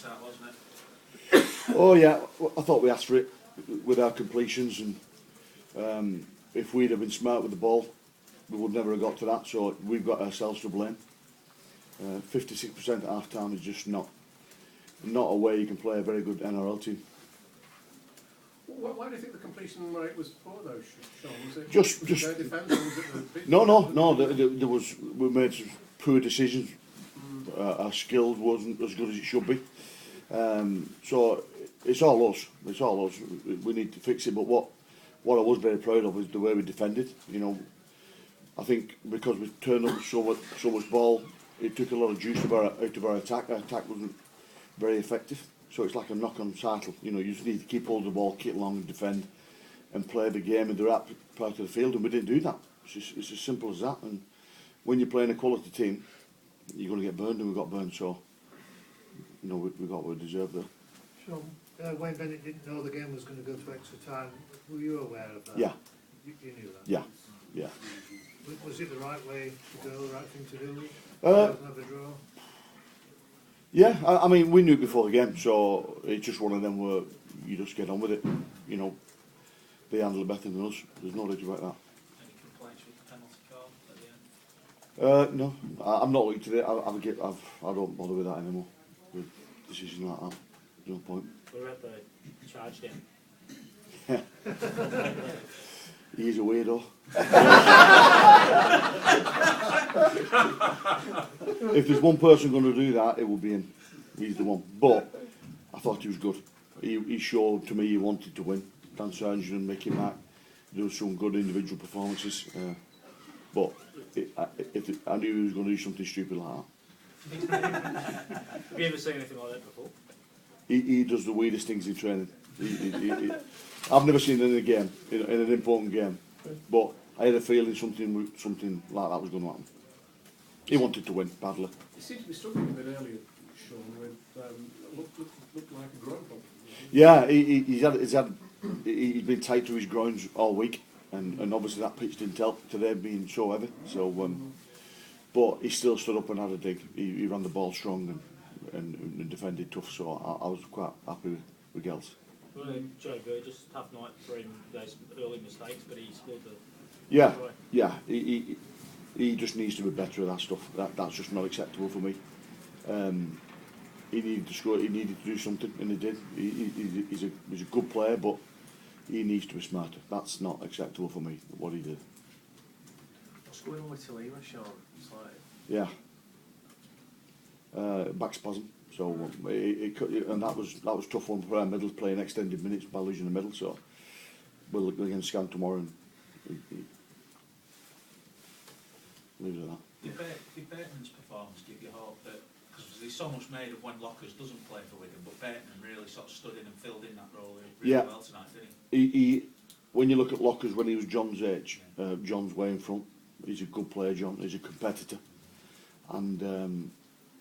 dangerous, that wasn't it? Oh yeah, I thought we asked for it with our completions, and if we'd have been smart with the ball, we would never have got to that. So we've got ourselves to blame. 56% at half time is just not a way you can play a very good NRL team. Why do you think the completion rate was poor though, Shaun? Was it Just their defence, or was it the pitch? No. We made some poor decisions. Our skill wasn't as good as it should be. So it's all us. It's all us. We need to fix it. But what I was very proud of is the way we defended. You know, I think because we turned up so much ball, it took a lot of juice out of our attack. Our attack wasn't very effective. So it's like a knock-on cycle. You know, you just need to keep hold of the ball, keep along and defend, and play the game in the right part of the field. And we didn't do that. It's as simple as that. And when you're playing a quality team, you're going to get burned, and we got burned. So, you know, we got what we deserved there. Shaun, Wayne Bennett didn't know the game was going to go to extra time. Were you aware of that? Yeah. You knew that? Yeah. Was it the right way to go, the right thing to do? Uh, Have a draw? Yeah, I mean, we knew before the game, so it's just one of them where you just get on with it. You know, they handle it better than us. There's no doubt about that. Any complaints with the penalty call at the end? No, I'm not looking today. I don't bother with that anymore. With decisions like that, there's no point. We're at the charge down. He's a weirdo. If there's one person going to do that, it will be him. He's the one. But I thought he was good. He showed to me he wanted to win. Dan Sargent and Mickey Mack, there were some good individual performances. But I knew he was going to do something stupid like that. Have you ever seen anything like that before? He does the weirdest things in training. I've never seen it in a game, in an important game. But I had a feeling something like that was going to happen. He wanted to win badly. He seemed to be struggling a bit earlier, Shaun, with looked like a groin problem. Yeah, he's been tight to his groins all week, and obviously that pitch didn't help today being so heavy. So, but he still stood up and had a dig. He ran the ball strong and defended tough. So I was quite happy with Gels. Well, Joe Burgess, tough night for him, those early mistakes, but he scored the try. Yeah. He just needs to be better at that stuff. That's just not acceptable for me. He needed to score. He needed to do something, and he did. He's a good player, but he needs to be smarter. That's not acceptable for me. What he did. What's going on with Talima, Shaun? It's like... Yeah. Back spasm. So and that was tough one for our middle, playing extended minutes by losing the middle. So we'll look against Scan tomorrow and leave it at that. Did Bateman's performance give you hope that, because there's so much made of when Lockers doesn't play for Wigan, but Bateman really sort of stood in and filled in that role really well tonight, didn't he? When you look at Lockers when he was John's age, John's way in front. He's a good player, John. He's a competitor, and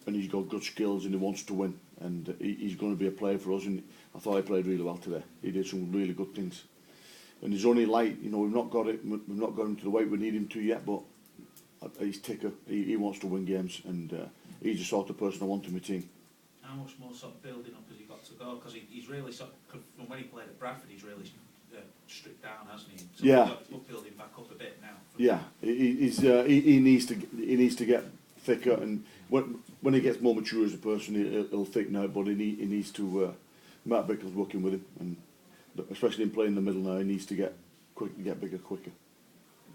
he's got good skills and he wants to win, and he's going to be a player for us. And I thought he played really well today. He did some really good things, and he's only light. You know, we've not got him to the weight we need him to yet, but he's ticker. He wants to win games, and he's the sort of person I want in my team. How much more sort of building up has he got to go? Because he's really sort of, from when he played at Bradford, he's really stripped down, hasn't he? So yeah. He's got to build him back up a bit now. Yeah, he needs to get thicker, and when he gets more mature as a person, he'll thicken out. But he needs to. Matt Bickle's working with him, and especially in playing in the middle now, he needs to get bigger quicker.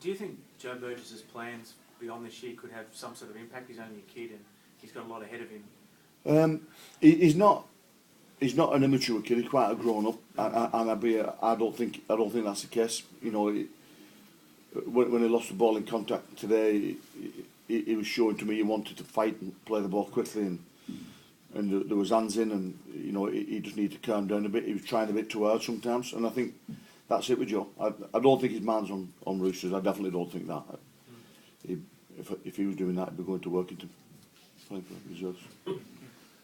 Do you think Joe Burgess's plans beyond this year could have some sort of impact? He's only a kid and he's got a lot ahead of him. He's not an immature kid. He's quite a grown up, and I don't think that's the case. You know, when he lost the ball in contact today, he was showing to me he wanted to fight and play the ball quickly, and there was hands in, and you know he just needed to calm down a bit. He was trying a bit too hard sometimes, and I think that's it with Joe. I don't think his mind's on Roosters. I definitely don't think that. If he was doing that, he'd be going to Workington, playing for reserves.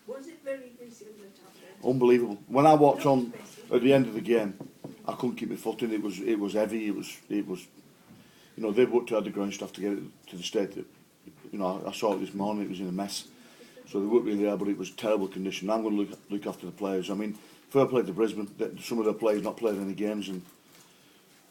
Was it very busy on the top there? Unbelievable. When I walked on at the end of the game, I couldn't keep my foot in. It was heavy. It was. You know, they've worked hard the ground staff to get it to the state that, you know, I saw it this morning. It was in a mess. so they weren't really there, but it was terrible condition. I'm going to look after the players. I mean, fair play to Brisbane. Some of their players not played any games, and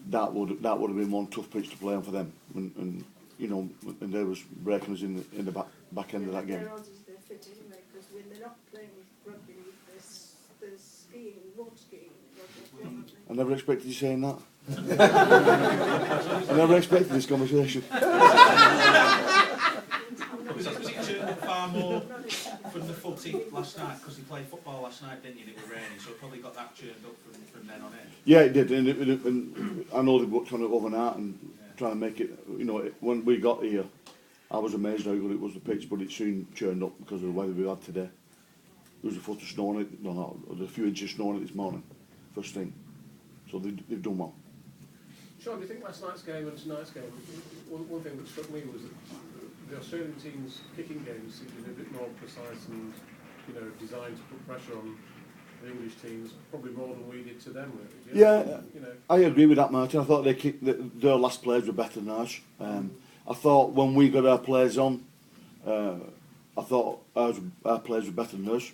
that would have been one tough pitch to play on for them. And you know, and they was breaking us in the back end of that game. Their odds is they're fit anyway, because when they're not playing rugby league, they're skiing, water skiing. I never expected you saying that. I never expected this conversation. Was it turned up far more from the footy last night, because he played football last night, didn't he, and it was raining, so it probably got that churned up from then on in? Yeah, it did, and I know they've worked on it overnight and trying to make it, you know, when we got here, I was amazed how good it was, the pitch, but it soon churned up because of the weather we had today. There was a foot of snow on it, no, there was a few inches of snow on it this morning, first thing. So they've done well. Shaun, do you think last night's game and tonight's game, one thing that struck me was that the Australian team's kicking games seemed to be a bit more precise and, you know, designed to put pressure on the English teams, probably more than we did to them, really. Yeah, you know. I agree with that, Martin. I thought their last players were better than ours. I thought when we got our players on, I thought our players were better than us,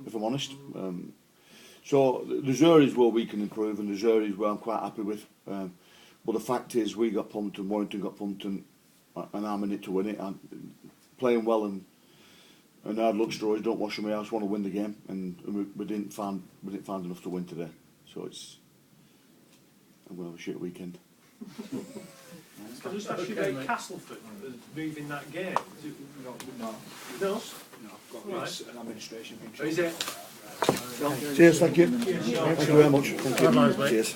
if I'm honest. So there's areas where we can improve, and there's areas where I'm quite happy with. But the fact is, we got pumped and Warrington got pumped, and I'm in it to win it. I'm playing well, and hard luck stories don't wash away. I just want to win the game, and we didn't find enough to win today. So I'm going to have a shit weekend. Can I just ask you about Castleford moving that game? No. No? No, it's an administration thing. Is it? Cheers, thank you. Thank you very much. Thank you. Cheers.